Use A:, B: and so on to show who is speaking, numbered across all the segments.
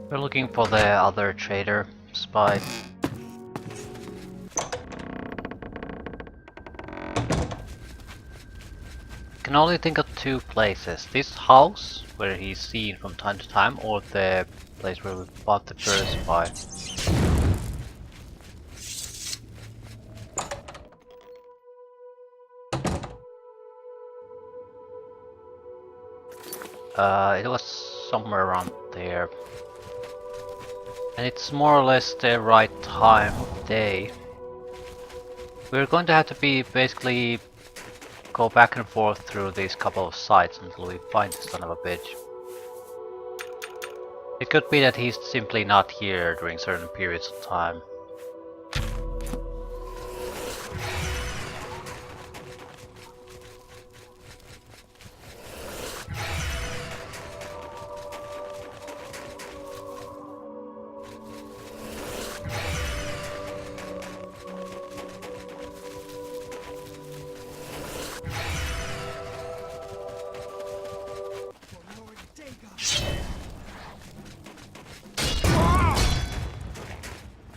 A: We're looking for the other trader spy. I can only think of two places. This house, where he's seen from time to time, or the place where we bought the first spy. It was somewhere around there. And it's more or less the right time of day. We're going to have to be basically go back and forth through these couple of sites until we find the son of a bitch. It could be that he's simply not here during certain periods of time.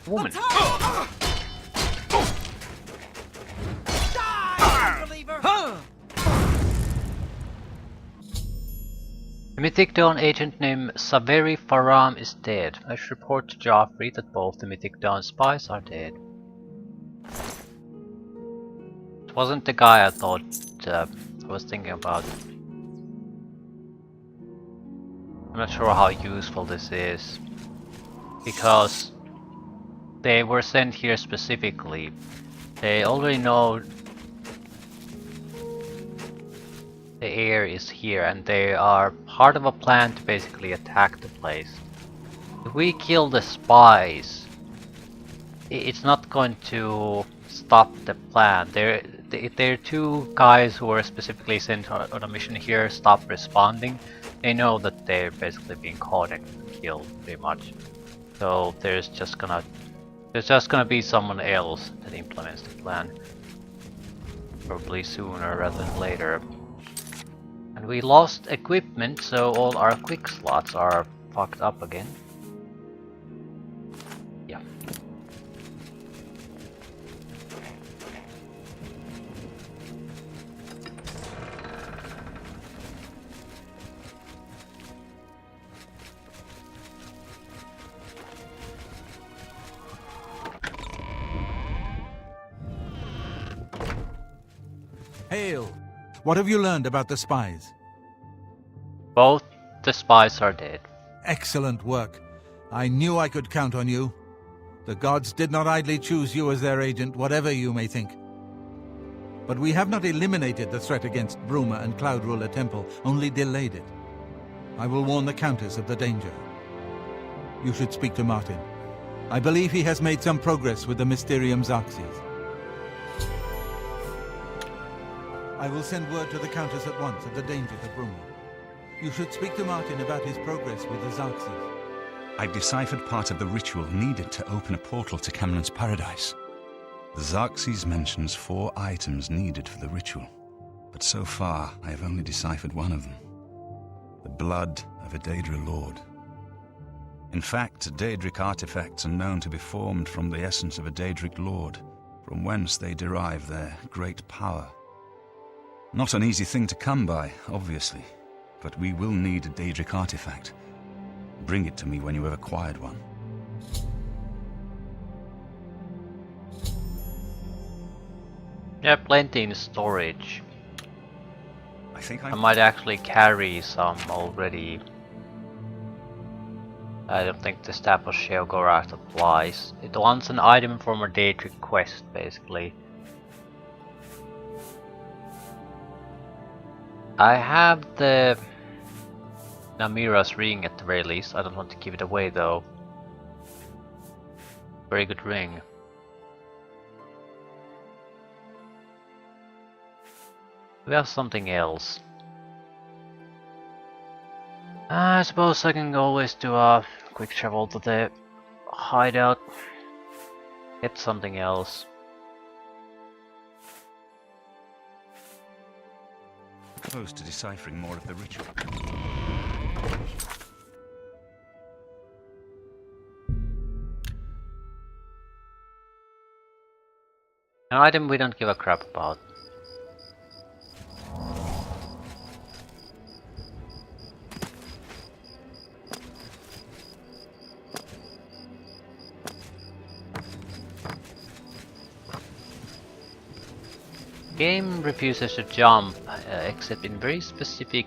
A: Woman. A Mythic Dawn agent named Saveri Faram is dead. I should report to Joffrey that both the Mythic Dawn spies are dead. It wasn't the guy I thought I was thinking about. I'm not sure how useful this is, because they were sent here specifically. They already know the heir is here, and they are part of a plan to basically attack the place. If we kill the spies, it's not going to stop the plan. They're two guys who were specifically sent on a mission here, stop responding. They know that they're basically being caught and killed, pretty much. So there's just gonna be someone else that implements the plan. Probably sooner rather than later. And we lost equipment, so all our quick slots are fucked up again. Yeah.
B: Hail! What have you learned about the spies?
A: Both the spies are dead.
B: Excellent work. I knew I could count on you. The gods did not idly choose you as their agent, whatever you may think. But we have not eliminated the threat against Bruma and Cloud Ruler Temple, only delayed it. I will warn the Countess of the danger. You should speak to Martin. I believe he has made some progress with the Mysterium Xarxes. I will send word to the Countess at once of the danger to Bruma. You should speak to Martin about his progress with the Xarxes.
C: I've deciphered part of the ritual needed to open a portal to Camoran's paradise. The Xarxes mentions 4 items needed for the ritual, but so far I have only deciphered one of them. The blood of a Daedra Lord. In fact, Daedric artifacts are known to be formed from the essence of a Daedric Lord, from whence they derive their great power. Not an easy thing to come by, obviously, but we will need a Daedric artifact. Bring it to me when you have acquired one.
A: Yeah, plenty in storage.
C: I
A: I might actually carry some already. I don't think the Staff of Sheogorath applies. It wants an item from a Daedric quest, basically. I have the Namira's ring at the very least. I don't want to give it away though. Very good ring. We have something else. I suppose I can always do a quick travel to the hideout. Get something else.
C: Close to deciphering more of the ritual.
A: An item we don't give a crap about. Game refuses to jump, except in very specific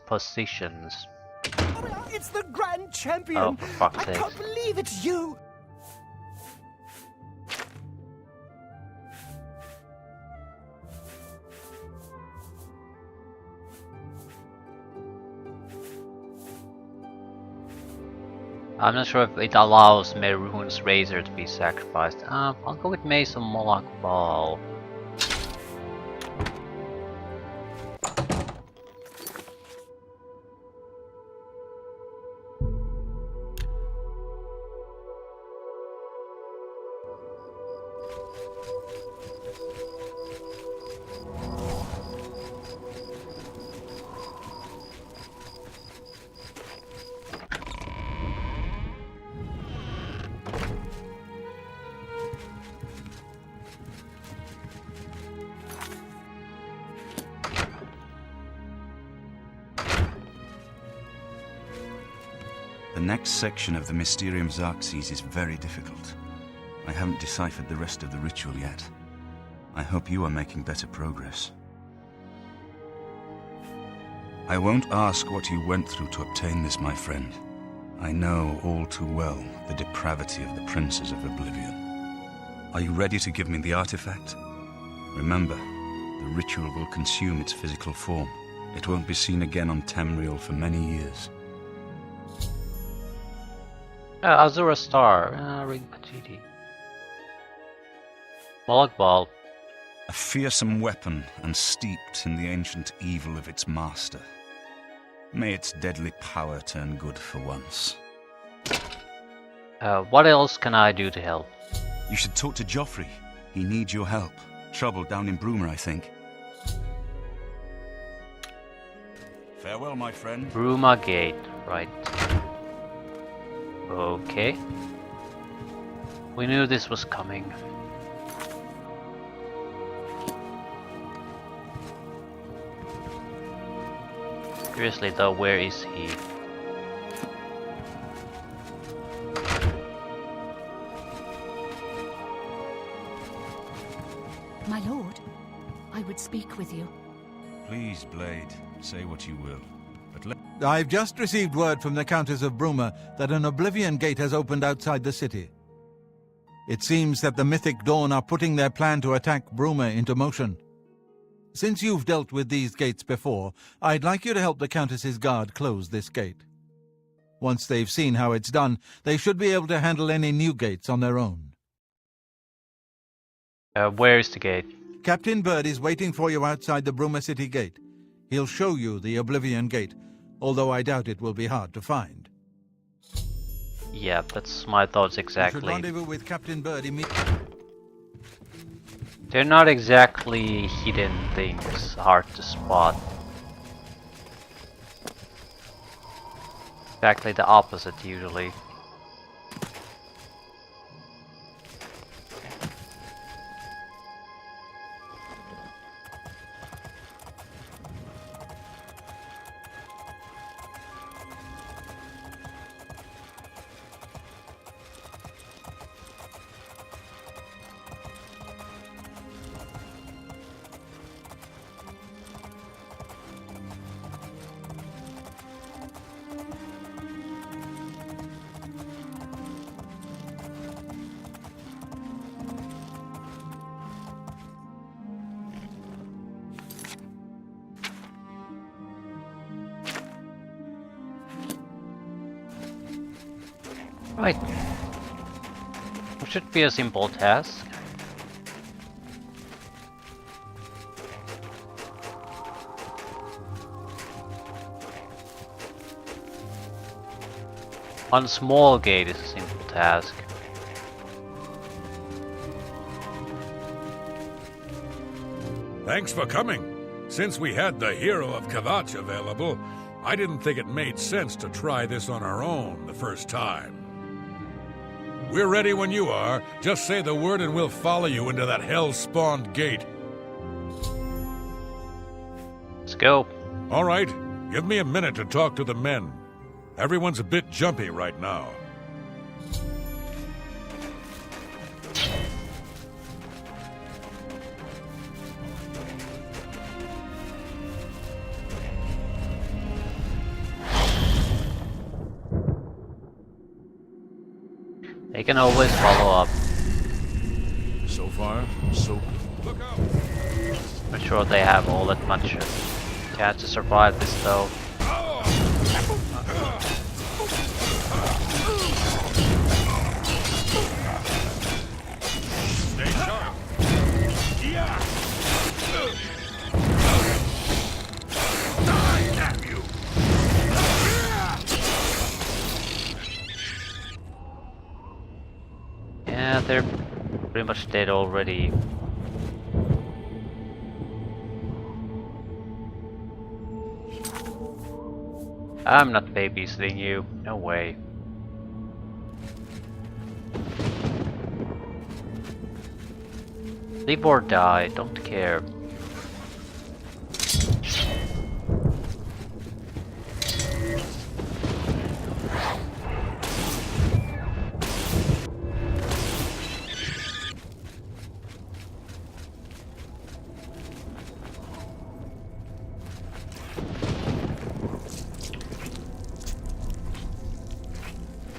A: positions.
D: It's the Grand Champion!
A: Oh, for fuck's sake.
D: I can't believe it's you!
A: I'm not sure if it allows Mehrunes Razor to be sacrificed. I'll go with Mace or Moloch Ball.
C: The next section of the Mysterium Xerxes is very difficult. I haven't deciphered the rest of the ritual yet. I hope you are making better progress. I won't ask what you went through to obtain this, my friend. I know all too well the depravity of the princes of Oblivion. Are you ready to give me the artifact? Remember, the ritual will consume its physical form. It won't be seen again on Tamriel for many years.
A: Azura Star, Ring Patiti. Moloch Ball.
C: A fearsome weapon and steeped in the ancient evil of its master. May its deadly power turn good for once.
A: What else can I do to help?
C: You should talk to Joffrey. He needs your help. Trouble down in Bruma, I think. Farewell, my friend.
A: Bruma Gate, right. Okay. We knew this was coming. Seriously though, where is he?
E: My lord, I would speak with you.
C: Please, Blade, say what you will. But
B: I've just received word from the Countess of Bruma that an Oblivion gate has opened outside the city. It seems that the Mythic Dawn are putting their plan to attack Bruma into motion. Since you've dealt with these gates before, I'd like you to help the Countess's guard close this gate. Once they've seen how it's done, they should be able to handle any new gates on their own.
A: Where is the gate?
B: Captain Bird is waiting for you outside the Bruma City gate. He'll show you the Oblivion gate, although I doubt it will be hard to find.
A: Yeah, that's my thoughts
B: You
A: exactly.
B: should rendezvous with Captain Bird immediately.
A: They're not exactly hidden things, hard to spot. Exactly the opposite usually. Right. It should be a simple task. One small gate is a simple task.
F: Thanks for coming. Since we had the Hero of Kvatch available, I didn't think it made sense to try this on our own the first time. We're ready when you are. Just say the word and we'll follow you into that hell-spawned gate.
A: Let's go.
F: All right, give me a minute to talk to the men. Everyone's a bit jumpy right now.
A: They can always follow up.
F: So far, so good. Look out!
A: Not sure they have all that much chance to survive this though.
F: Stay sharp. Yeah. Die, damn you!
A: Yeah, they're pretty much dead already. I'm not babysitting you. No way. Live or die, don't care.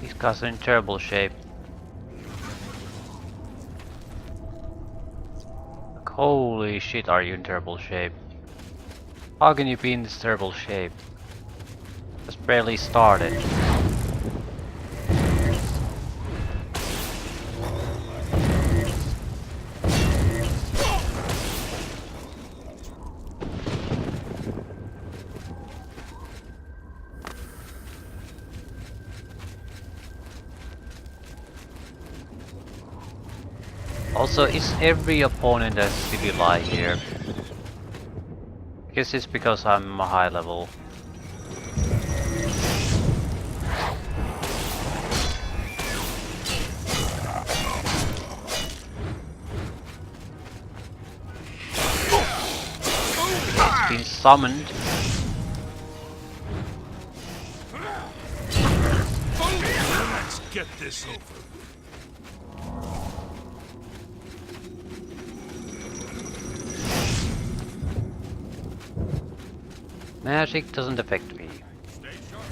A: These guys are in terrible shape. Like, holy shit, are you in terrible shape? How can you be in this terrible shape? Just barely started. Also, is every opponent a civili here? I guess it's because I'm a high level. It's been summoned.
F: Let's get this over.
A: Magic doesn't affect me.
F: Stay sharp.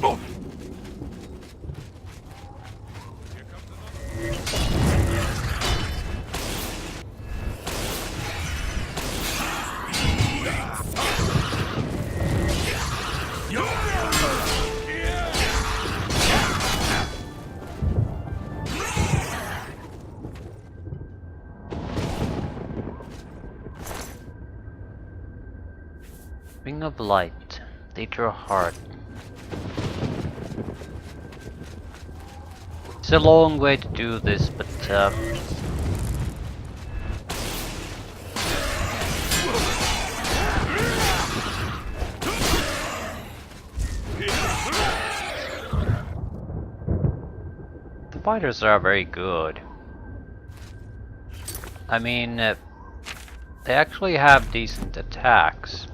F: Oh. Here comes
A: Ring of Light. They draw heart. It's a long way to do this, but the fighters are very good. I mean, they actually have decent attacks.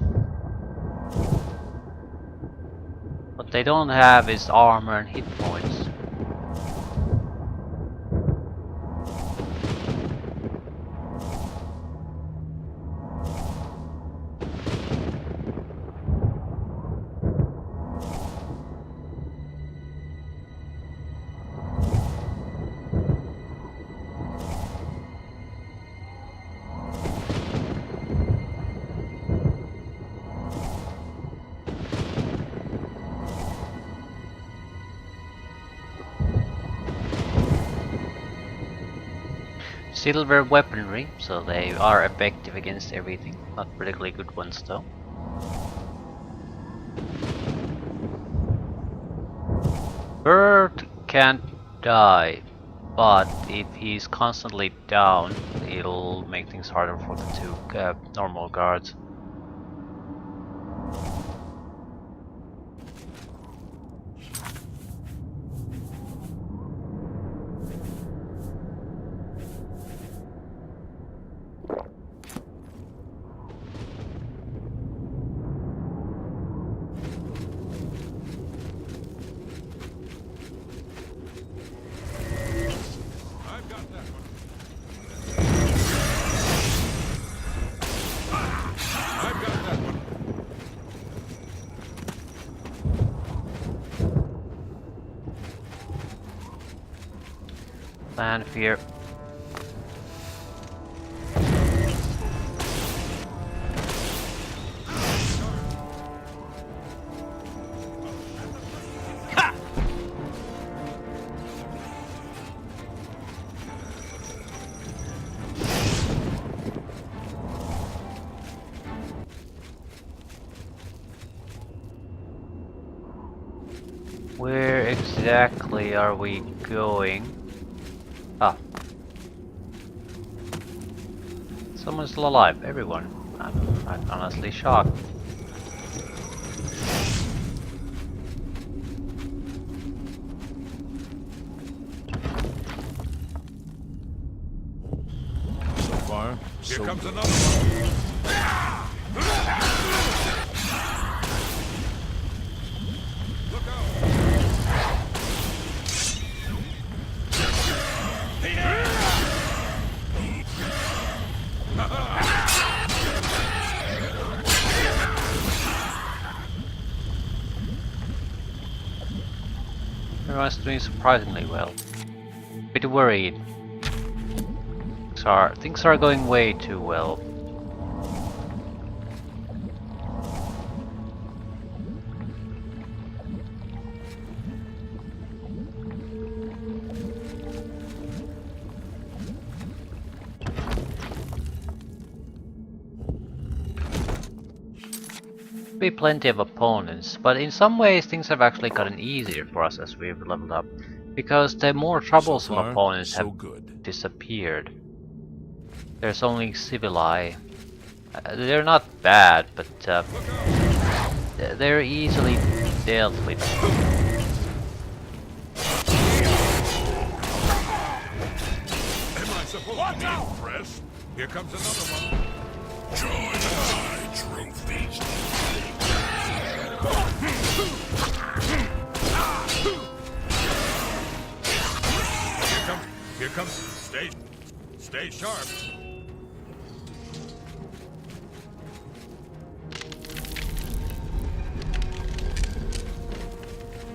A: What they don't have is armor and hit points. Silver weaponry, so they are effective against everything. Not particularly good ones though. Bird can't die, but if he's constantly down, it'll make things harder for the two normal guards. Plan fear. Where exactly are we going? Ah. Someone's still alive. Everyone. I'm honestly shocked.
F: So far, here comes another one. Look out!
A: Everyone's doing surprisingly well. Bit worried. Things are going way too well. Be plenty of opponents, but in some ways things have actually gotten easier for us as we've leveled up, because the more troublesome
F: So far,
A: opponents
F: so
A: have
F: good.
A: disappeared. There's only Civili. They're not bad, but they're easily dealt with.
F: Am I supposed to be impressed? Here comes another one. Join my trophies. Here comes. Stay sharp.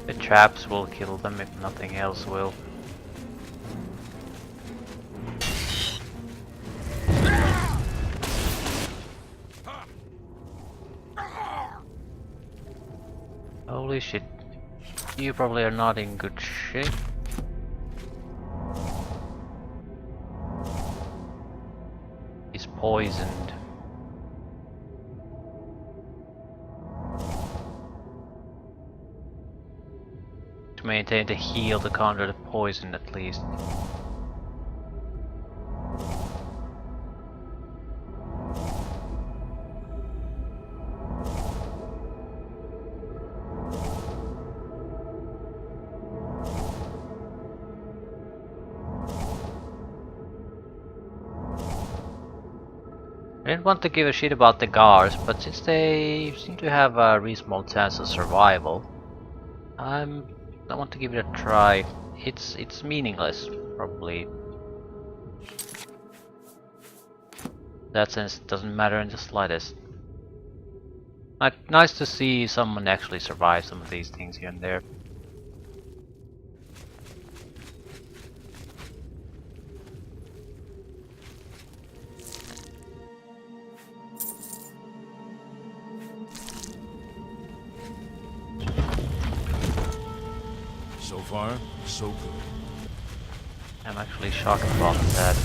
A: The traps will kill them if nothing else will. Holy shit. You probably are not in good shape. He's poisoned. To maintain the heal to counter the poison at least. I didn't want to give a shit about the guards, but since they seem to have a reasonable chance of survival, I want to give it a try. It's meaningless, probably. In that sense, it doesn't matter in the slightest. Nice to see someone actually survive some of these things here and there.
F: So far, so good.
A: I'm actually shocked about that.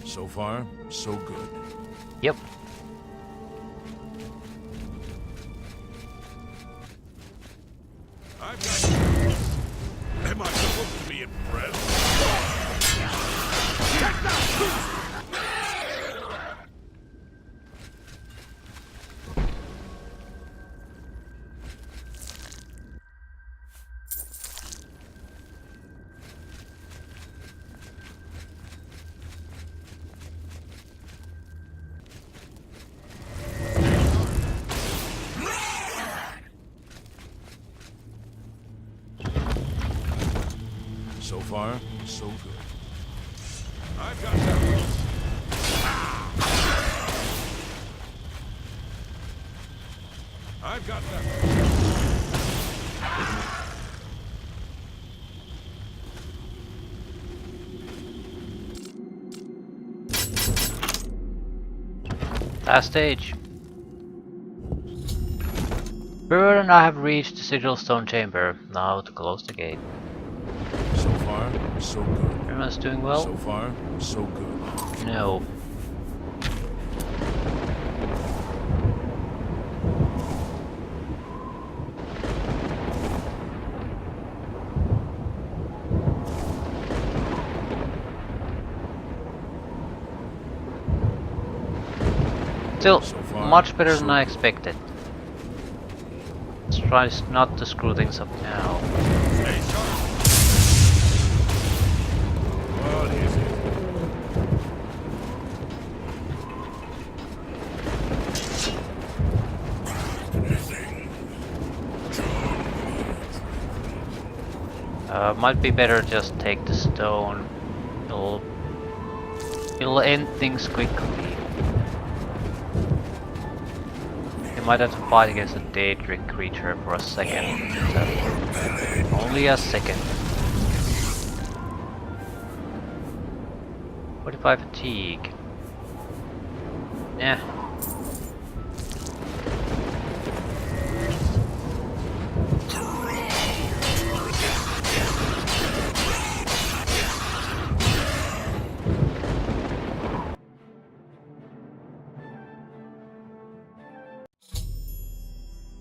F: So far, so good.
A: Yep.
F: So far, so good. I've got that. I've got that.
A: Last stage. Bird and I have reached the sigil stone chamber. Now to close the gate.
F: So far, so good.
A: Everyone's doing well?
F: So far, so good.
A: No. Still,
F: So far,
A: much better
F: so
A: than I
F: good.
A: expected. Let's try not to screw things up now.
F: Stay sharp. What is it?
A: Might be better just take the stone. It'll end things quickly. You might have to fight against a Daedric creature for a second. So, only a second. 45 fatigue. Yeah.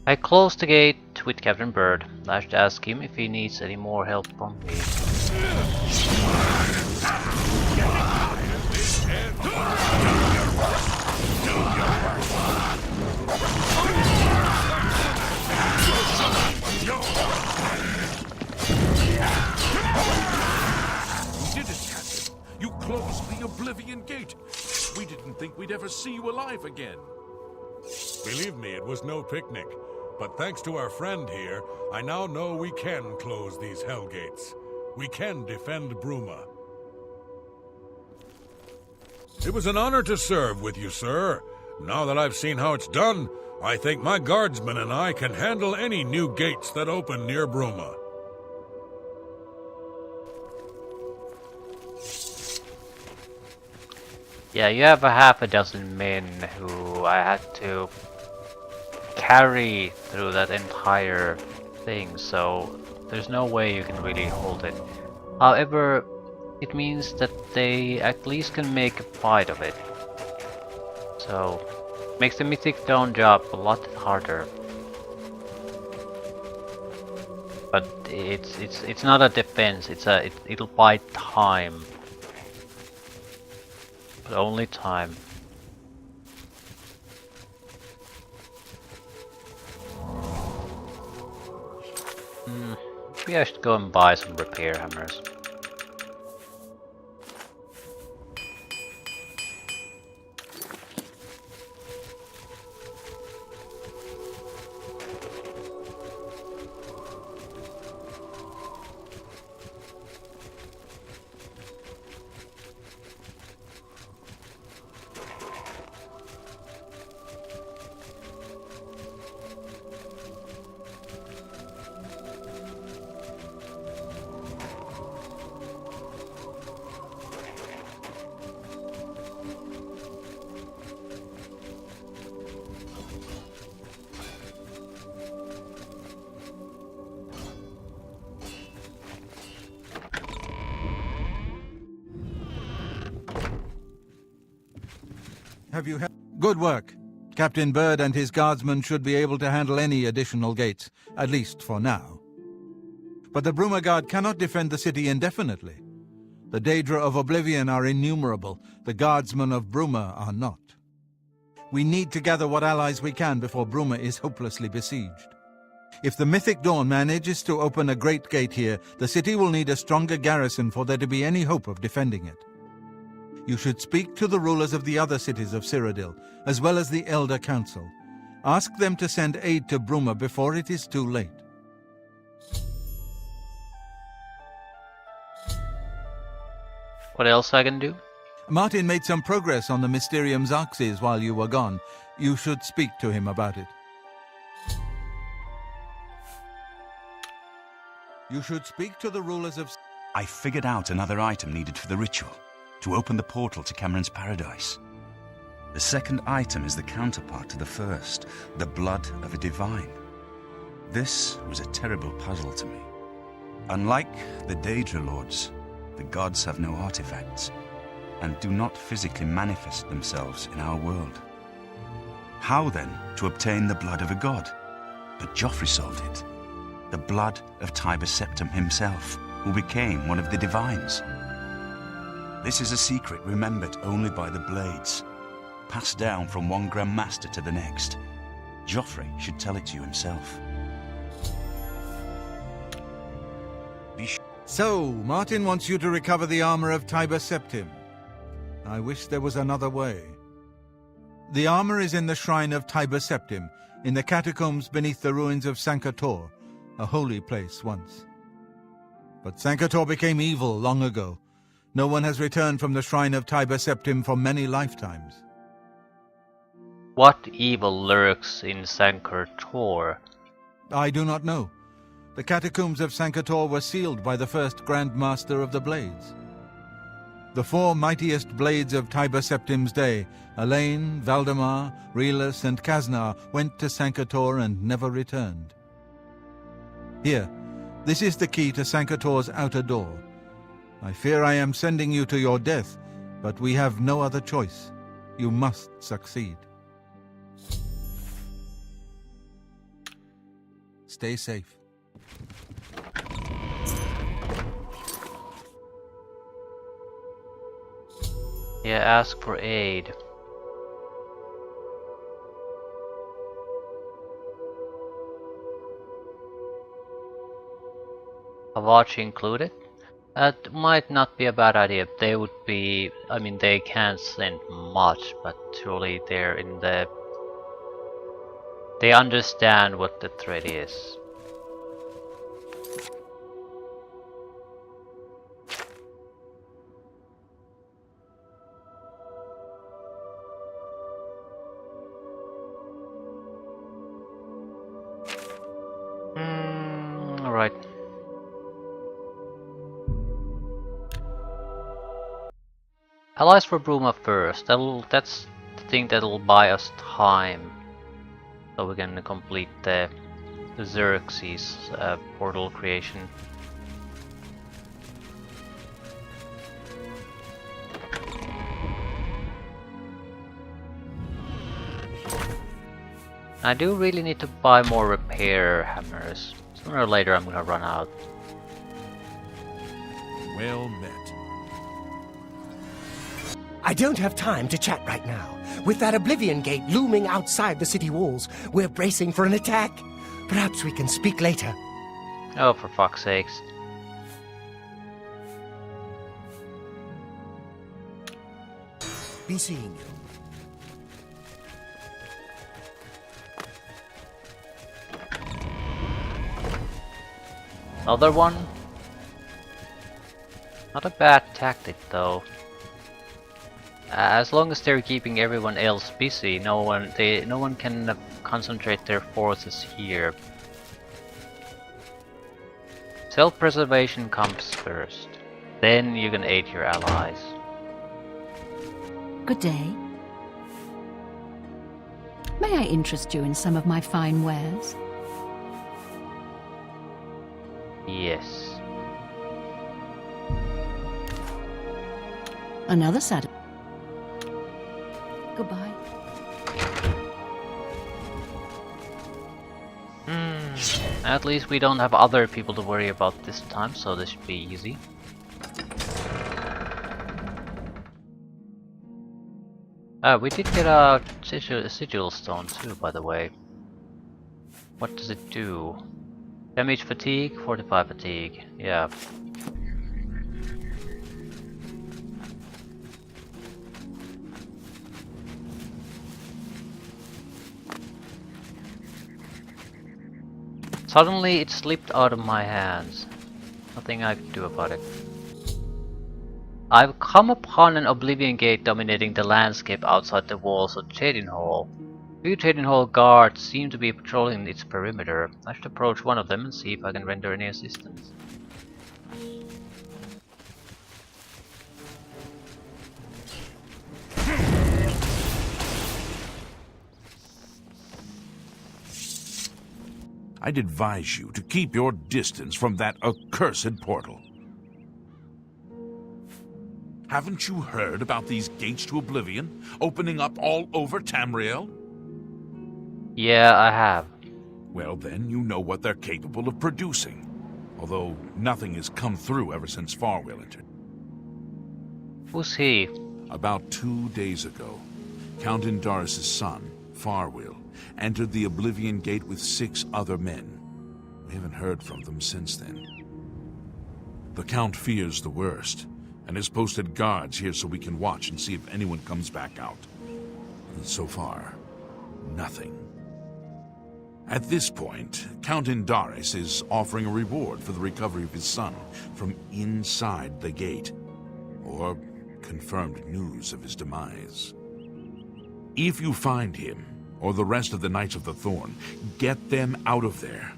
A: I closed the gate with Captain Bird. I should ask him if he needs any more help from me.
F: You did it, Captain. You closed the Oblivion gate. We didn't think we'd ever see you alive again.
G: Believe me, it was no picnic. But thanks to our friend here, I now know we can close these hell gates. We can defend Bruma. It was an honor to serve with you, sir. Now that I've seen how it's done, I think my guardsmen and I can handle any new gates that open near Bruma.
A: Yeah, you have a half a dozen men who I had to carry through that entire thing, so there's no way you can really hold it. However, it means that they at least can make a fight of it. So, makes the Mythic Dawn job a lot harder. But it's not a defense, it'll buy time. But only time. Maybe I should go and buy some repair hammers.
B: Have you Good work. Captain Bird and his guardsmen should be able to handle any additional gates, at least for now. But the Bruma Guard cannot defend the city indefinitely. The Daedra of Oblivion are innumerable, the guardsmen of Bruma are not. We need to gather what allies we can before Bruma is hopelessly besieged. If the Mythic Dawn manages to open a great gate here, the city will need a stronger garrison for there to be any hope of defending it. You should speak to the rulers of the other cities of Cyrodiil, as well as the Elder Council. Ask them to send aid to Bruma before it is too late.
A: What else I can do?
B: Martin made some progress on the Mysterium Xerxes while you were gone. You should speak to him about it. You should speak to the rulers of...
C: I figured out another item needed for the ritual, to open the portal to Camoran's paradise. The second item is the counterpart to the first, the blood of a divine. This was a terrible puzzle to me. Unlike the Daedra Lords, the gods have no artifacts, and do not physically manifest themselves in our world. How then to obtain the blood of a god? But Joffrey solved it. The blood of Tiber Septim himself, who became one of the divines. This is a secret remembered only by the Blades, passed down from one Grand Master to the next. Joffrey should tell it to you himself.
B: So, Martin wants you to recover the armor of Tiber Septim. I wish there was another way. The armor is in the shrine of Tiber Septim, in the catacombs beneath the ruins of Sankator, a holy place once. But Sankator became evil long ago. No one has returned from the shrine of Tiber Septim for many lifetimes.
A: What evil lurks in Sankator?
B: I do not know. The catacombs of Sankator were sealed by the first Grand Master of the Blades. The four mightiest blades of Tiber Septim's day, Elaine, Valdemar, Relus, and Kaznar, went to Sankator and never returned. Here, this is the key to Sankator's outer door. I fear I am sending you to your death, but we have no other choice. You must succeed. Stay safe.
A: Yeah, ask for aid. A watch included? That might not be a bad idea. They would be... I mean, they can't send much, but surely they're in the... They understand what the threat is. Alright. Allies for Bruma first. That's the thing that'll buy us time. So we can complete the Xerxes portal creation. I do really need to buy more repair hammers. Sooner or later I'm gonna run out.
F: Well met.
D: I don't have time to chat right now. With that Oblivion gate looming outside the city walls, we're bracing for an attack. Perhaps we can speak later.
A: Oh, for fuck's sakes.
D: Be seeing you.
A: Another one? Not a bad tactic though. As long as they're keeping everyone else busy, no one can concentrate their forces here. Self-preservation comes first. Then you can aid your allies.
E: Good day. May I interest you in some of my fine wares?
A: Yes.
E: Another saddle. Goodbye.
A: At least we don't have other people to worry about this time, so this should be easy. We did get a sigil stone too, by the way. What does it do? Damage fatigue, fortify fatigue. Yeah. Suddenly it slipped out of my hands. Nothing I could do about it. I've come upon an Oblivion gate dominating the landscape outside the walls of Cheydin Hall. Few Cheydin Hall guards seem to be patrolling its perimeter. I should approach one of them and see if I can render any assistance.
F: I'd advise you to keep your distance from that accursed portal. Haven't you heard about these gates to Oblivion opening up all over Tamriel?
A: Yeah, I have.
F: Well, then you know what they're capable of producing. Although nothing has come through ever since Farwell entered.
A: Who's he?
F: About 2 days ago, Count Indaris' son, Farwell, entered the Oblivion Gate with 6 other men. We haven't heard from them since then. The Count fears the worst, and has posted guards here so we can watch and see if anyone comes back out. And so far, nothing. At this point, Count Indaris is offering a reward for the recovery of his son from inside the gate, or confirmed news of his demise. If you find him, or the rest of the Knights of the Thorn, get them out of there.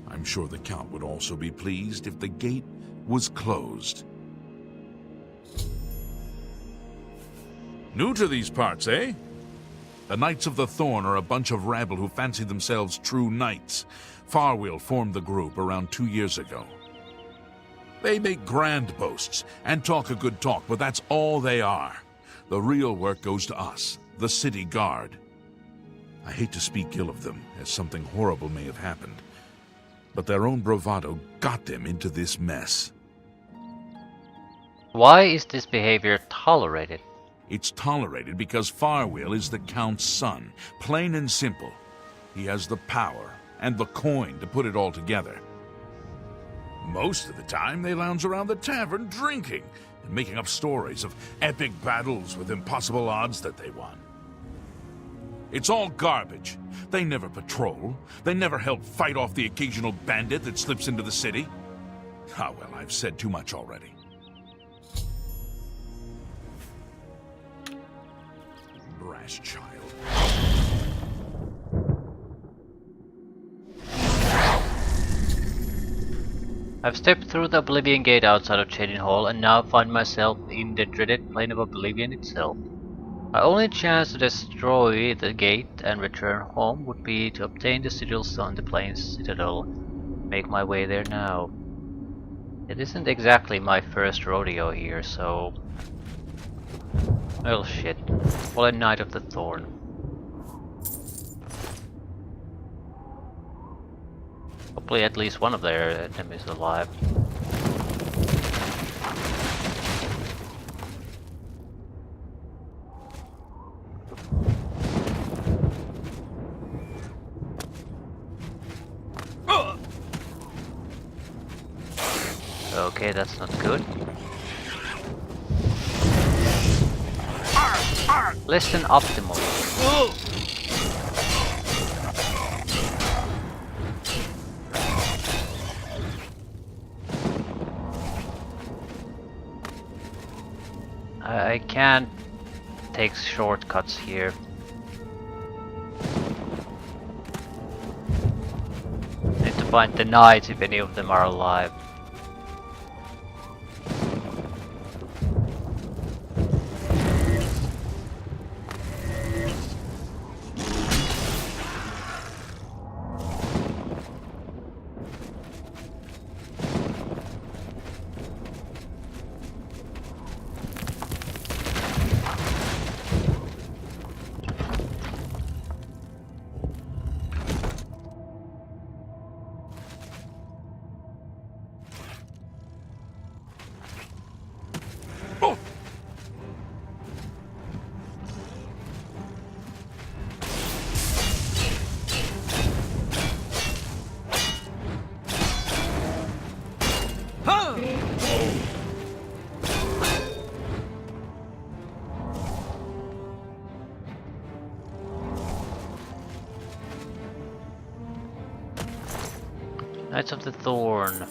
F: I'm sure the Count would also be pleased if the gate was closed. New to these parts, eh? The Knights of the Thorn are a bunch of rabble who fancy themselves true knights. Farwell formed the group around 2 years ago. They make grand boasts and talk a good talk, but that's all they are. The real work goes to us, the city guard. I hate to speak ill of them, as something horrible may have happened, but their own bravado got them into this mess.
A: Why is this behavior tolerated?
F: It's tolerated because Farwell is the Count's son, plain and simple. He has the power and the coin to put it all together. Most of the time, they lounge around the tavern drinking and making up stories of epic battles with impossible odds that they won. It's all garbage. They never patrol. They never help fight off the occasional bandit that slips into the city. Ah, well, I've said too much already. Brass child.
A: I've stepped through the Oblivion Gate outside of Cheydin Hall and now find myself in the dreaded plane of Oblivion itself. My only chance to destroy the gate and return home would be to obtain the sigils on the plane's citadel. Make my way there now. It isn't exactly my first rodeo here, so... well, shit. Well, a Knight of the Thorn. Hopefully at least one of their enemies is alive. Okay, that's not good. Less than optimal. I can't take shortcuts here. Need to find the knights if any of them are alive. Knights of the Thorn.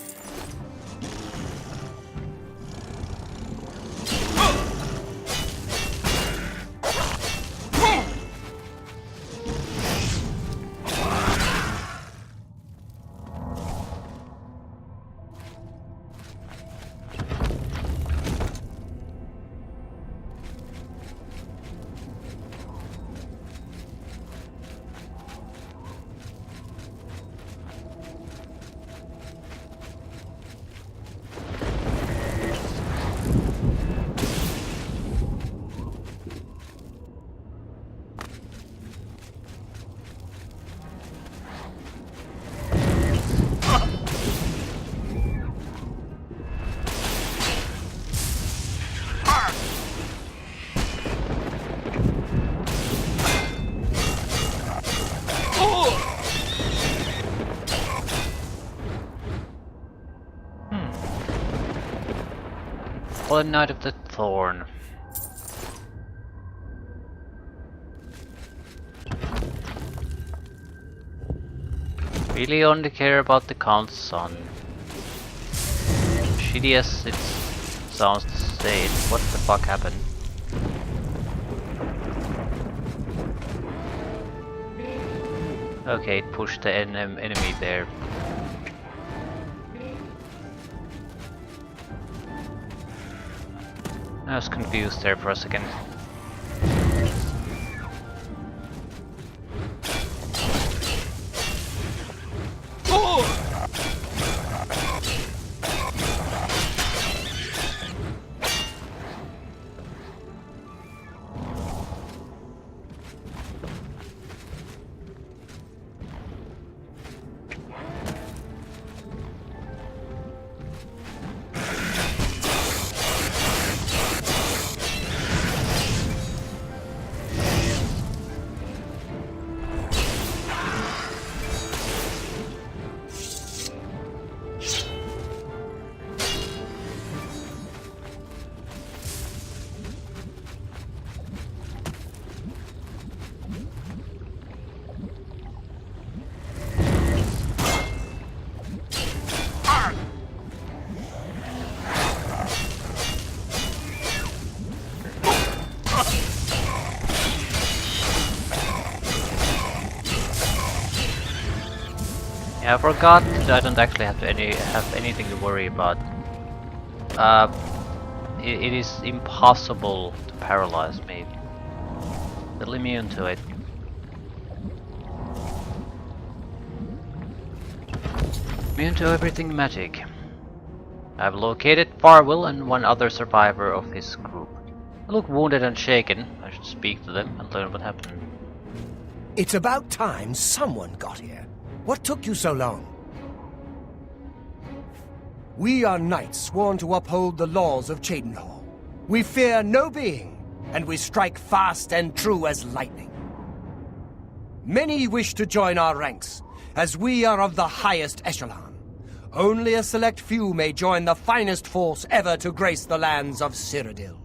A: Fallen Knight of the Thorn. Really only care about the Count's son. Shitty as it sounds to say it, what the fuck happened? Okay, it pushed the enemy there. I was confused there for a second. Yeah, I forgot that I don't actually have anything to worry about. It is impossible to paralyze me. Still immune to it. Immune to everything magic. I've located Farwell and one other survivor of his group. They look wounded and shaken. I should speak to them and learn what happened.
D: It's about time someone got here. What took you so long? We are knights sworn to uphold the laws of Cheydinhal. We fear no being, and we strike fast and true as lightning. Many wish to join our ranks, as we are of the highest echelon. Only a select few may join the finest force ever to grace the lands of Cyrodiil.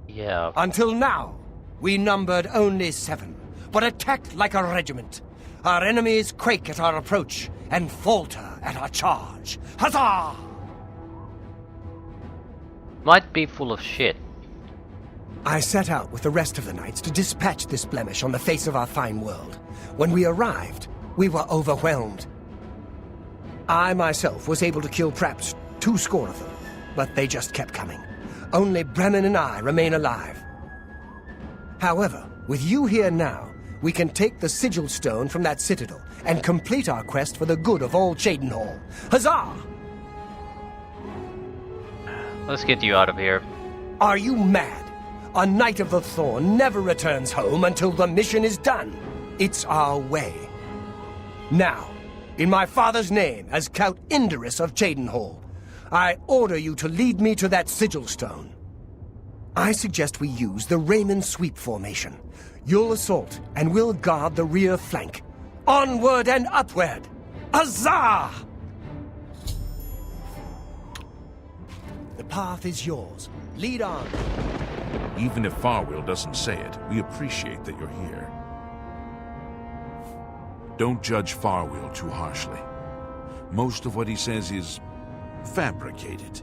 A: Yeah.
D: Until now, we numbered only 7, but attacked like a regiment. Our enemies quake at our approach and falter at our charge. Huzzah!
A: Might be full of shit.
D: I set out with the rest of the knights to dispatch this blemish on the face of our fine world. When we arrived, we were overwhelmed. I myself was able to kill perhaps 20 of them, but they just kept coming. Only Bremen and I remain alive. However, with you here now, we can take the sigil stone from that citadel and complete our quest for the good of all Cheydinhal. Huzzah!
A: Let's get you out of here.
D: Are you mad? A Knight of the Thorn never returns home until the mission is done. It's our way. Now, in my father's name, as Count Indorus of Cheydinhal, I order you to lead me to that sigil stone. I suggest we use the Raymond sweep formation. You'll assault, and we'll guard the rear flank. Onward and upward! Huzzah! The path is yours. Lead on.
F: Even if Farwell doesn't say it, we appreciate that you're here. Don't judge Farwell too harshly. Most of what he says is fabricated.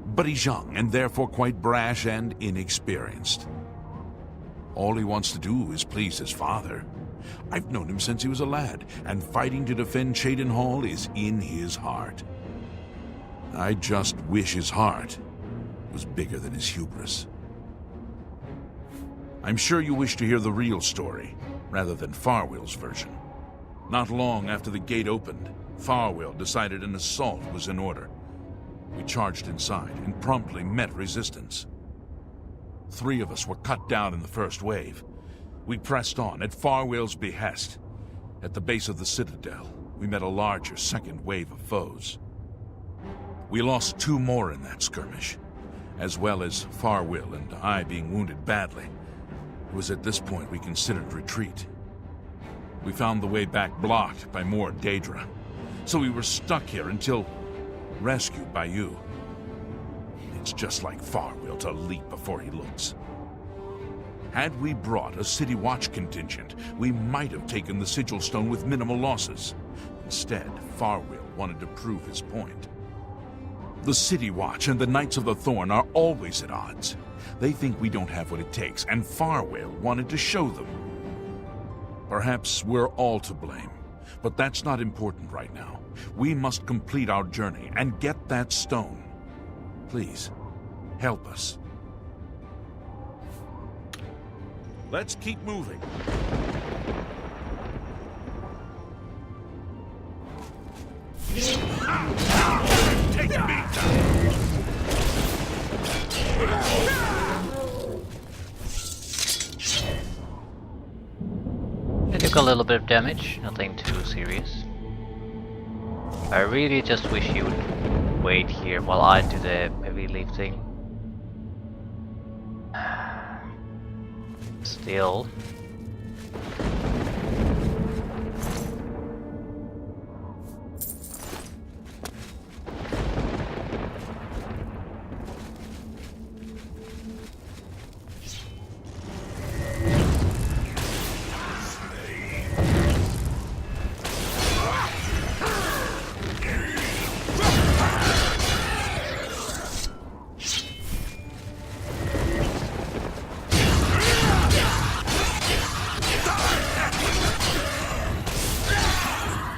F: But he's young, and therefore quite brash and inexperienced. All he wants to do is please his father. I've known him since he was a lad, and fighting to defend Cheydinhal is in his heart. I just wish his heart was bigger than his hubris. I'm sure you wish to hear the real story, rather than Farwell's version. Not long after the gate opened, Farwell decided an assault was in order. We charged inside and promptly met resistance. 3 of us were cut down in the first wave. We pressed on at Farwell's behest. At the base of the citadel, we met a larger second wave of foes. We lost 2 more in that skirmish, as well as Farwell and I being wounded badly. It was at this point we considered retreat. We found the way back blocked by more Daedra, so we were stuck here until rescued by you. It's just like Farwill to leap before he looks. Had we brought a City Watch contingent, we might have taken the Sigil Stone with minimal losses. Instead, Farwill wanted to prove his point. The City Watch and the Knights of the Thorn are always at odds. They think we don't have what it takes, and Farwill wanted to show them. Perhaps we're all to blame, but that's not important right now. We must complete our journey and get that stone. Please, help us.
G: Let's keep moving.
F: Take me down!
A: I took a little bit of damage, nothing too serious. I really just wish you would wait here while I do the heavy lifting. Still.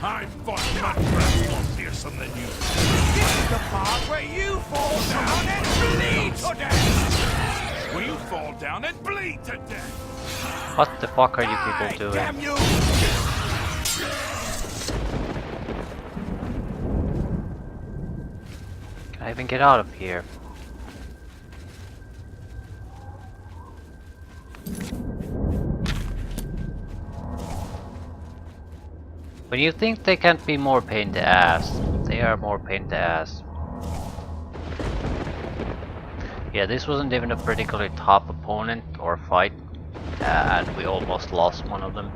F: I fought much more fearsome than you.
H: This is the part where you fall down and bleed to death!
F: Will you fall down and bleed to death?
A: What the fuck are you people doing?
H: Damn you!
A: Can I even get out of here? When you think they can't be more pain in the ass, they are more pain in the ass. Yeah, this wasn't even a particularly tough opponent or fight, and we almost lost one of them.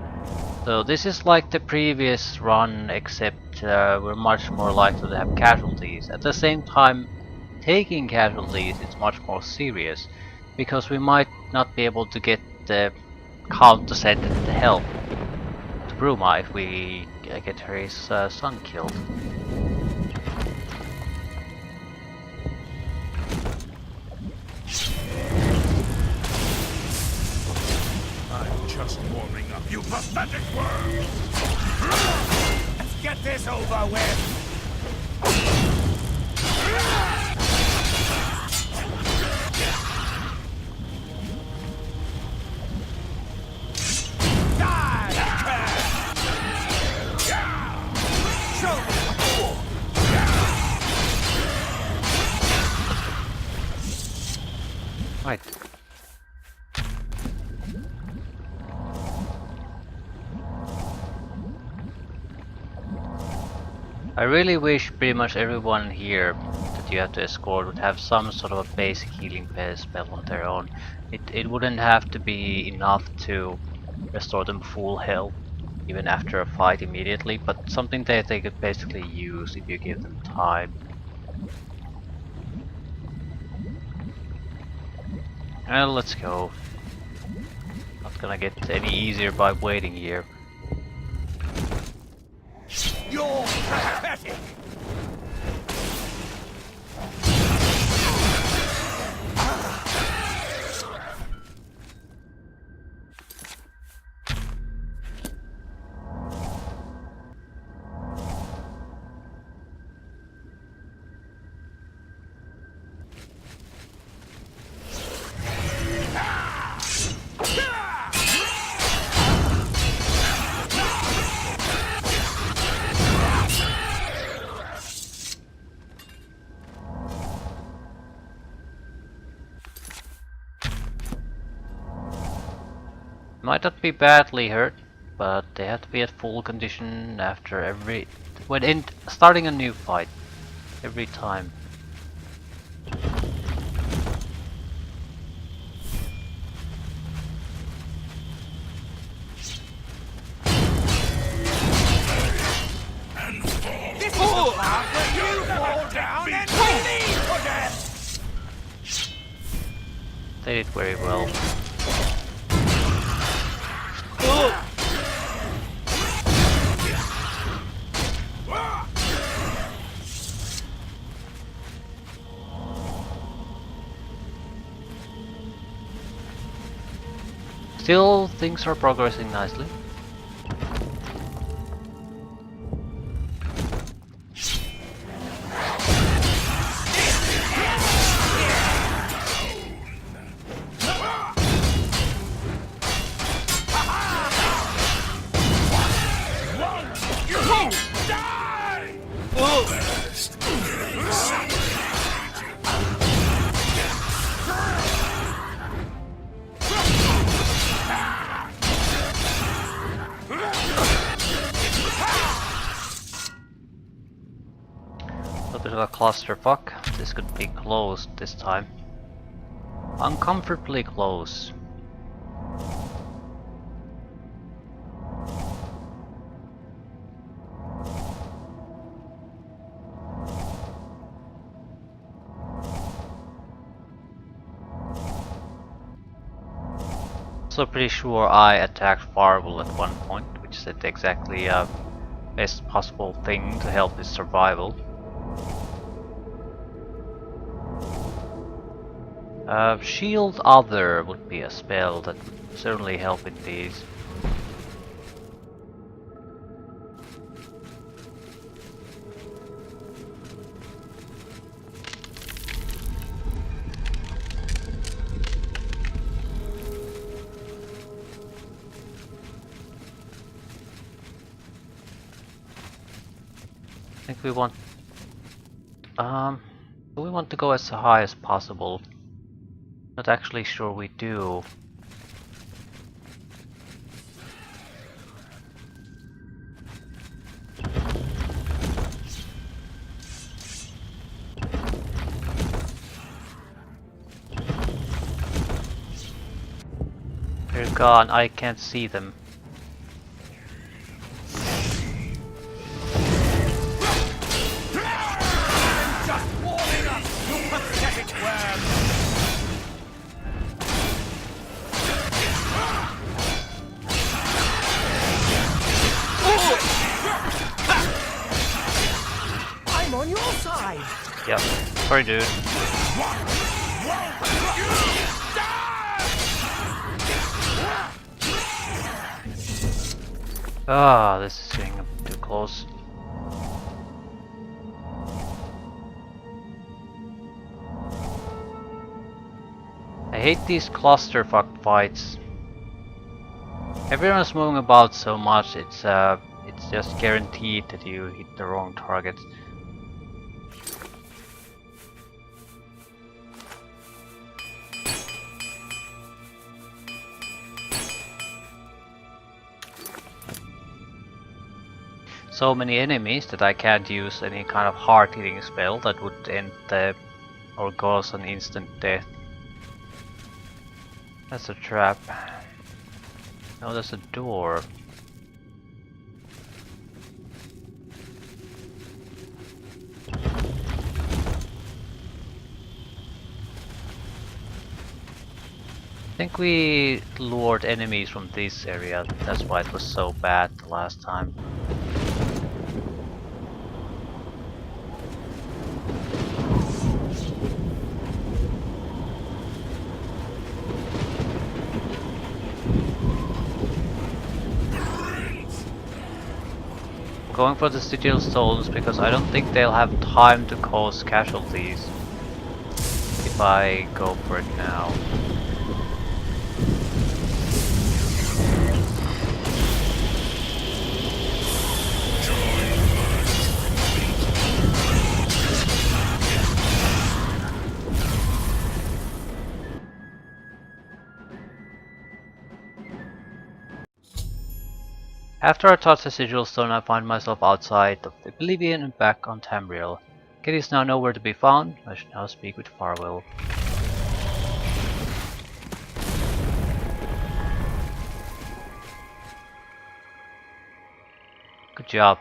A: So this is like the previous run, except we're much more likely to have casualties. At the same time, taking casualties is much more serious, because we might not be able to get the count to send the help to Bruma if we get his son killed.
F: I'm just warming up, you pathetic worm!
H: Let's get this over with!
A: Right. I really wish pretty much everyone here that you have to escort would have some sort of a basic healing spell on their own. It wouldn't have to be enough to restore them full health even after a fight immediately, but something that they could basically use if you give them time. Well, let's go. Not gonna get any easier by waiting here.
H: You're pathetic!
A: Might not be badly hurt, but they have to be at full condition after starting a new fight every time.
H: This is the part where you fall down and bleed to death!
A: They did very well. Still, things are progressing nicely. Look at a clusterfuck. This could be closed this time. Uncomfortably close. So pretty sure I attacked Firewall at one point, which is exactly best possible thing to help his survival. Shield Other would be a spell that would certainly help in these. I think we want do we want to go as high as possible? Not actually sure we do. They're gone, I can't see them.
D: I'm on your side.
A: Yep, sorry dude. Ah, this is getting too close. I hate these clusterfuck fights. Everyone's moving about so much, it's just guaranteed that you hit the wrong target. So many enemies that I can't use any kind of hard-hitting spell that would end the or cause an instant death. That's a trap. No, there's a door. I think we lured enemies from this area, that's why it was so bad the last time. Going for the sigil stones because I don't think they'll have time to cause casualties if I go for it now. After I touch the sigil stone, I find myself outside of Oblivion and back on Tamriel. Kit is now nowhere to be found. I should now speak with Farwell. Good job.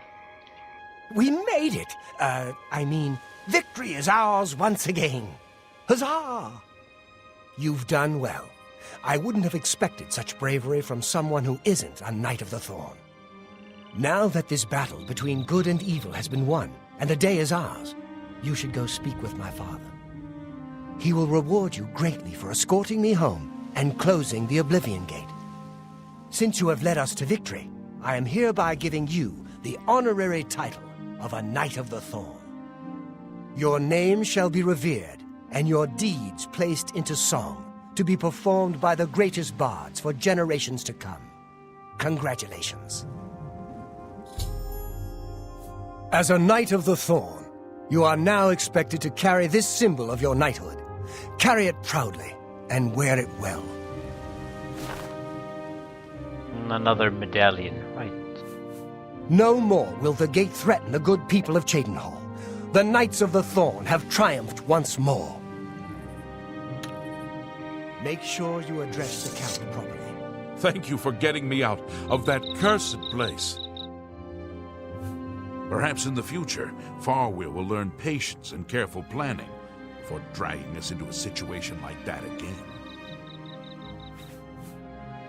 D: We made it! I mean, victory is ours once again. Huzzah! You've done well. I wouldn't have expected such bravery from someone who isn't a Knight of the Thorn. Now that this battle between good and evil has been won, and the day is ours, you should go speak with my father. He will reward you greatly for escorting me home and closing the Oblivion Gate. Since you have led us to victory, I am hereby giving you the honorary title of a Knight of the Thorn. Your name shall be revered, and your deeds placed into song, to be performed by the greatest bards for generations to come. Congratulations. As a Knight of the Thorn, you are now expected to carry this symbol of your knighthood. Carry it proudly, and wear it well.
A: Another medallion, right.
D: No more will the gate threaten the good people of Cheydinhal. The Knights of the Thorn have triumphed once more. Make sure you address the Count properly.
F: Thank you for getting me out of that cursed place. Perhaps in the future, Farwheel will learn patience and careful planning before dragging us into a situation like that again.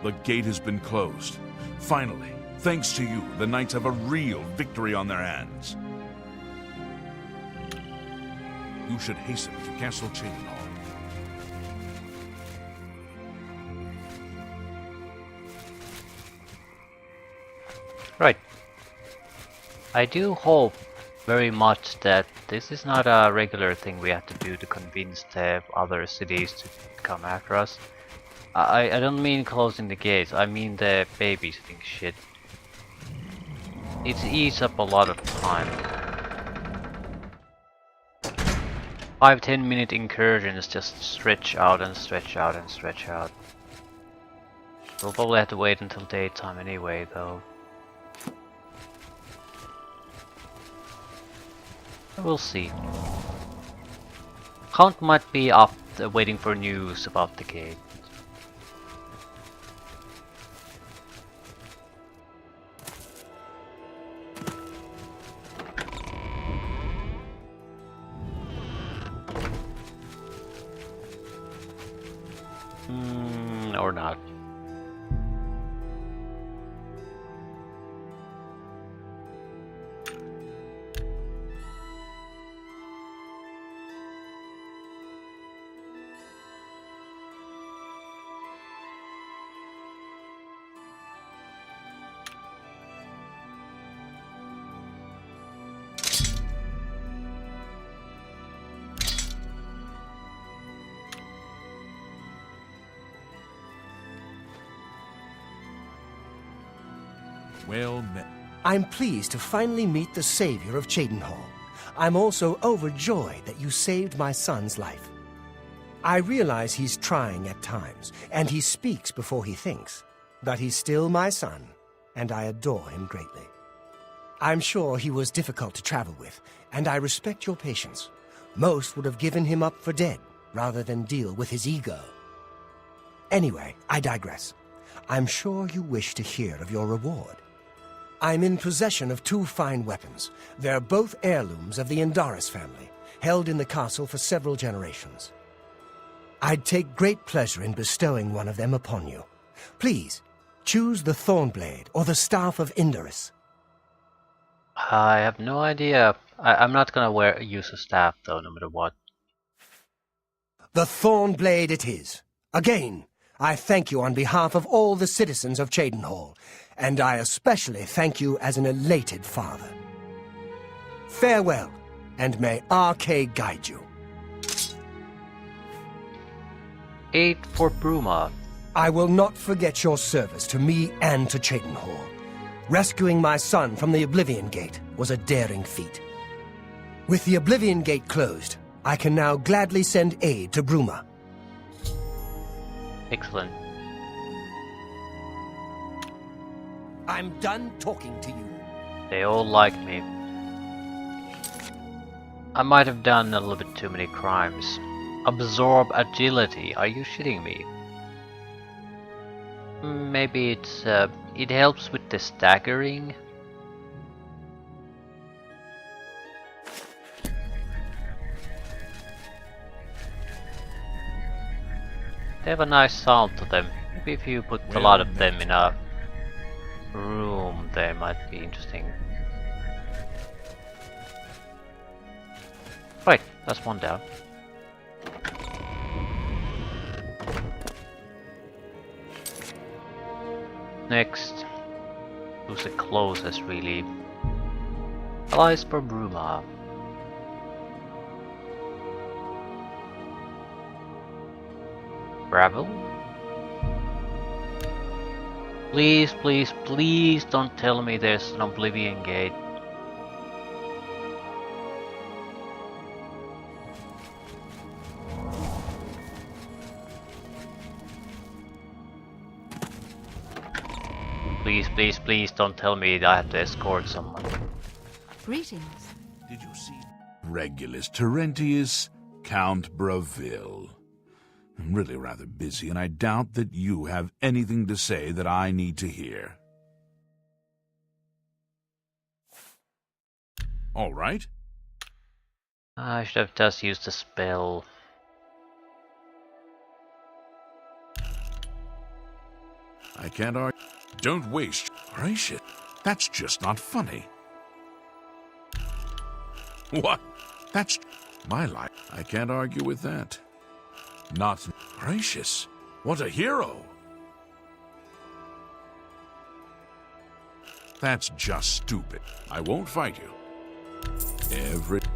F: The gate has been closed. Finally, thanks to you, the Knights have a real victory on their hands. You should hasten to Castle Cheydinhal.
A: Right. I do hope very much that this is not a regular thing we have to do to convince the other cities to come after us. I don't mean closing the gates, I mean the babysitting shit. It eats up a lot of time. 5-10 minute incursions just stretch out and stretch out and stretch out. We'll probably have to wait until daytime anyway though. We'll see. Count might be up waiting for news about the gate. Or not.
F: Well met.
D: I'm pleased to finally meet the savior of Cheydinhal. I'm also overjoyed that you saved my son's life. I realize he's trying at times, and he speaks before he thinks. But he's still my son, and I adore him greatly. I'm sure he was difficult to travel with, and I respect your patience. Most would have given him up for dead, rather than deal with his ego. Anyway, I digress. I'm sure you wish to hear of your reward. I'm in possession of 2 fine weapons. They're both heirlooms of the Indaris family, held in the castle for several generations. I'd take great pleasure in bestowing one of them upon you. Please, choose the Thornblade or the Staff of Indaris.
A: I have no idea. I'm not gonna use a staff though, no matter what.
D: The Thornblade it is. Again, I thank you on behalf of all the citizens of Cheydinhal, and I especially thank you as an elated father. Farewell, and may RK guide you.
A: Aid for Bruma.
D: I will not forget your service to me and to Cheydinhal. Rescuing my son from the Oblivion Gate was a daring feat. With the Oblivion Gate closed, I can now gladly send aid to Bruma.
A: Excellent.
D: I'm done talking to you.
A: They all like me. I might have done a little bit too many crimes. Absorb agility, are you shitting me? Maybe it helps with the staggering. They have a nice sound to them. Maybe if you put a lot of them in a room, they might be interesting. Right, that's one down. Next, who's the closest really? Allies for Bruma. Gravel? Please, please, please don't tell me there's an Oblivion gate. Please, please, please don't tell me that I have to escort someone.
E: Greetings.
F: Did you see Regulus Terentius, Count Bravil? I'm really rather busy, and I doubt that you have anything to say that I need to hear. All right.
A: I should have just used the spell.
F: I can't argue. Don't waste. Gracious, that's just not funny. What? That's my life. I can't argue with that. Not gracious. What a hero. That's just stupid. I won't fight you.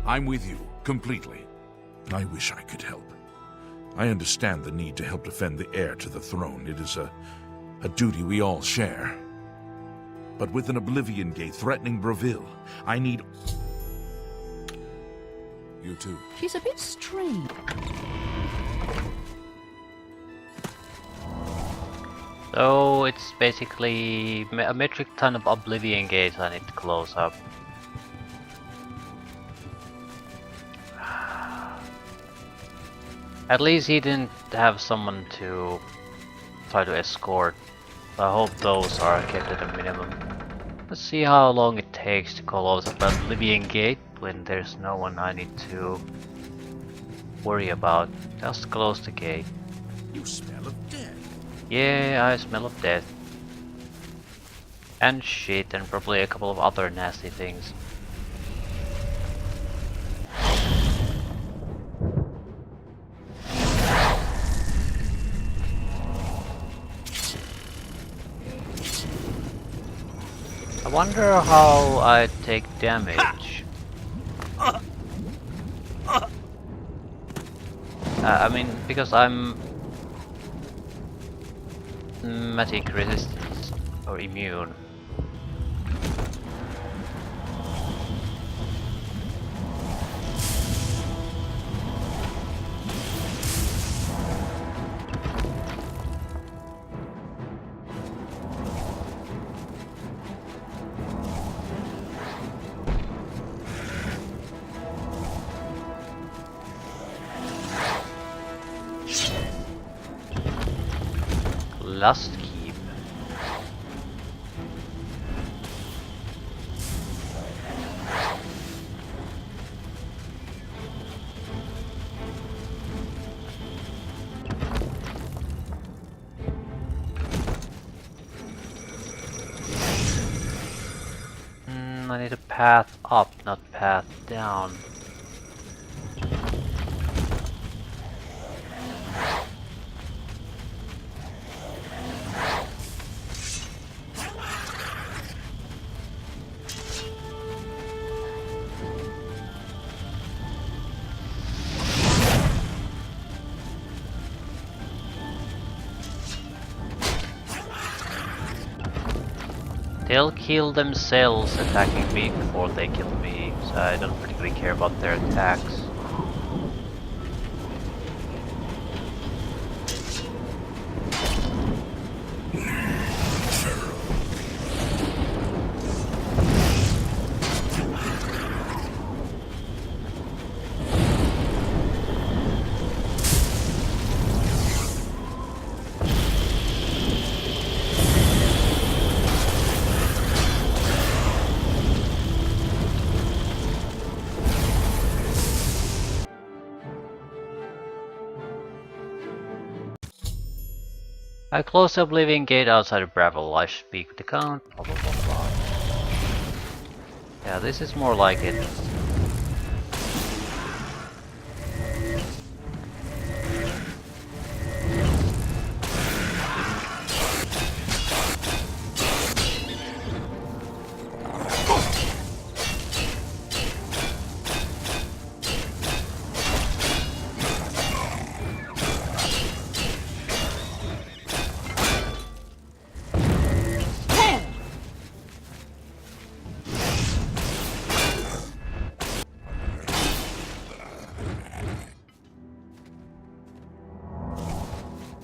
F: I'm with you, completely. I wish I could help. I understand the need to help defend the heir to the throne. It is a duty we all share. But with an Oblivion gate threatening Bravil, I need... You too.
E: She's a bit strange.
A: So it's basically a metric ton of Oblivion gates I need to close up. At least he didn't have someone to try to escort. I hope those are kept at a minimum. Let's see how long it takes to close up an Oblivion gate when there's no one I need to worry about. Just close the gate.
F: You smell of death.
A: Yeah, I smell of death. And shit, and probably a couple of other nasty things. I wonder how I take damage. I mean, because I'm magic resistant or immune. Last keep. I need a path up, not path down. They'll kill themselves attacking me before they kill me, so I don't particularly care about their attacks. I closed the Oblivion gate outside of Bravel. I speak with the count. Blah blah blah blah. Yeah, this is more like it.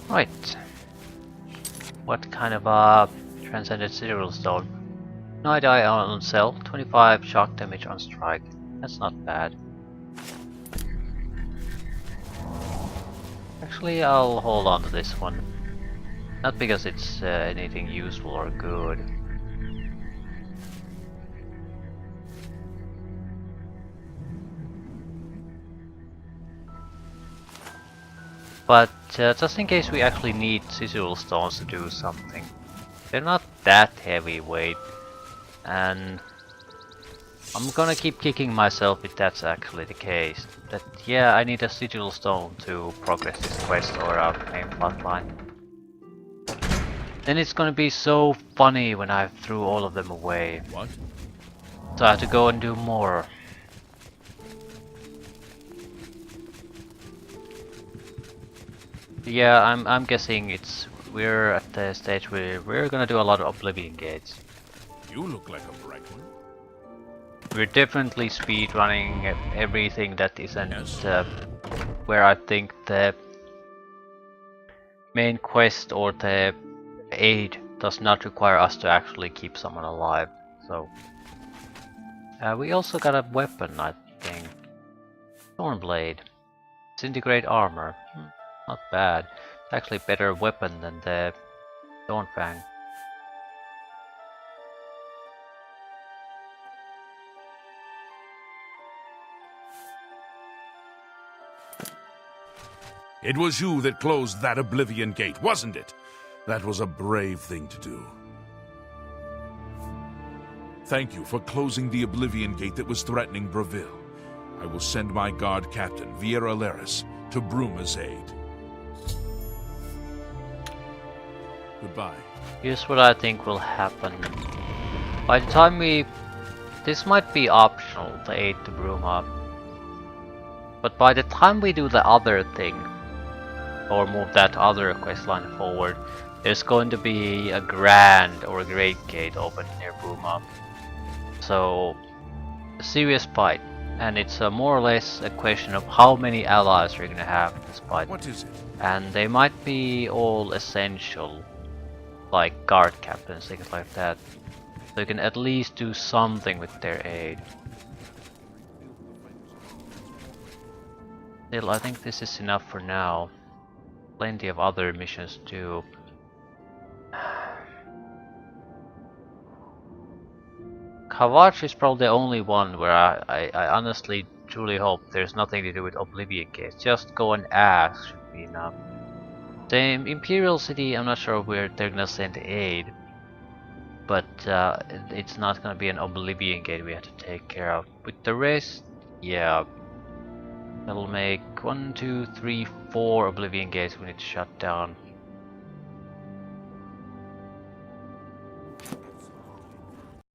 A: Right. What kind of transcended Cyril stone? No die on cell, 25 shock damage on strike. That's not bad. Actually, I'll hold on to this one. Not because it's anything useful or good. But just in case we actually need Cisual stones to do something. They're not that heavyweight, and I'm gonna keep kicking myself if that's actually the case. That yeah, I need a Sigil stone to progress this quest or our main plotline. Then it's gonna be so funny when I threw all of them away.
F: What?
A: So I have to go and do more. Yeah, I'm guessing we're at the stage where we're gonna do a lot of Oblivion gates.
F: You look like a bright one.
A: We're definitely speedrunning everything that isn't
F: Yes.
A: where I think the main quest or the aid does not require us to actually keep someone alive. So we also got a weapon, I think. Thornblade. Disintegrate armor. Not bad. It's actually a better weapon than the Dawnfang.
F: It was you that closed that Oblivion gate, wasn't it? That was a brave thing to do. Thank you for closing the Oblivion gate that was threatening Breville. I will send my guard captain, Viera Laris, to Bruma's aid. Goodbye.
A: Here's what I think will happen. By the time this might be optional, the aid to Bruma. But by the time we do the other thing, or move that other questline forward, there's going to be a grand or a great gate open near Bruma. So, a serious fight. And it's more or less a question of how many allies we're gonna have in this fight.
F: What is it?
A: And they might be all essential, like guard captains, things like that. So you can at least do something with their aid. Still, I think this is enough for now. Plenty of other missions too. Kavach is probably the only one where I honestly truly hope there's nothing to do with Oblivion Gates. Just go and ask should be enough. Same Imperial City, I'm not sure where they're gonna send aid. But it's not gonna be an Oblivion Gate we have to take care of. With the rest, yeah. That'll make 1, 2, 3, 4 Oblivion Gates we need to shut down.